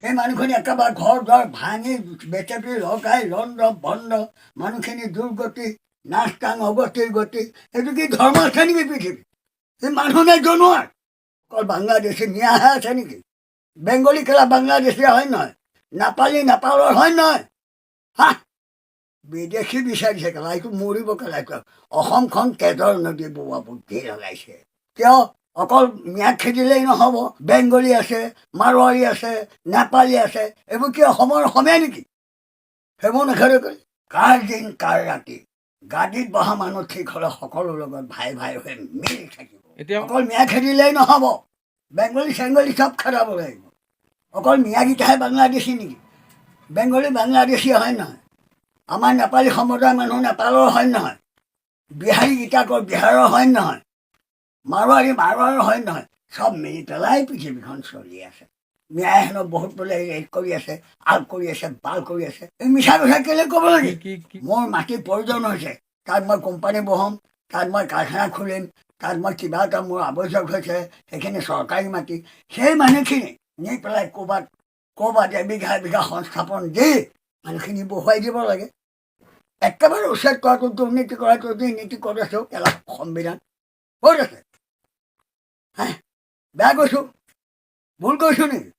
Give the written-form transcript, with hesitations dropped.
সেই মানুহখিনি একেবাৰে ঘৰ দুৱাৰ ভাঙি বেটেৰী লগাই লণ্ড ভণ্ড মানুহখিনি দুৰ্গতি নাচ টাং অগতিৰ গতি এইটো কি ধৰ্ম আছে নেকি পৃথিৱীত? এই মানুহ নাই জনোৱাৰ অকল বাংলাদেশী মিয়াহে আছে নেকি? বেংগলী কেলা বাংলাদেশীয়া হয় নহয়, নেপালী নেপালৰ হয় নহয়? হা, বিদেশী বিচাৰিছে কেলা, এইটো মৰিব কেলা। অসমখন তেজৰ নদী বোৱা বুদ্ধি লগাইছে। কিয় অকল মিয়াক খেদিলেই নহ'ব, বেংগলী আছে, মাৰোৱাৰী আছে, নেপালী আছে, এইবোৰ কি অসমৰ অসমীয়া নেকি? সেইবোৰ নেখেদে কৰি কাৰ দিন কাৰ ৰাতি গাদীত বহা মানুহ ঠিক হ'লে সকলো লগত ভাই ভাই হৈ মিলি থাকিব। অকল মিয়া খেদিলেই নহ'ব, বেংগলী চেংগলী চব খেদাব লাগিব। অকল মিয়াকেইটাহে বাংলাদেশী নেকি? বেংগলী বাংলাদেশী হয় নহয়? আমাৰ নেপালী সম্প্ৰদায়ৰ মানুহ নেপালৰ হয় নহয়? বিহাৰীকেইটা আকৌ বিহাৰৰ হয় নহয়? মাৰোৱাৰী মাৰোৱাৰৰ হয় নহয়? চব মিলি পেলাই পৃথিৱীখন চলি আছে। মিয়াই হেনো বহুত বোলে ৰেড কৰি আছে, আল কৰি আছে, বাল কৰি আছে। এই মিছা কথা কেলৈ ক'ব লাগে? মোৰ মাটিৰ প্ৰয়োজন হৈছে, তাত মই কোম্পানী বহাম, তাত মই কাৰখানা খুলিম, তাত মই কিবা এটা মোৰ আৱশ্যক হৈছে, সেইখিনি চৰকাৰী মাটি। সেই মানুহখিনি নি পেলাই ক'ৰবাত এবিঘা এবিঘা সংস্থাপন দি মানুহখিনি বহুৱাই দিব লাগে। একেবাৰে উচ্ছেদ কৰাটো, দুৰ্নীতি কৰাটো, নীতি ক'ত আছো কেলা সংবিধান ক'ত আছে? হা, বেয়া কৈছোঁ, ভুল কৈছোঁ নেকি?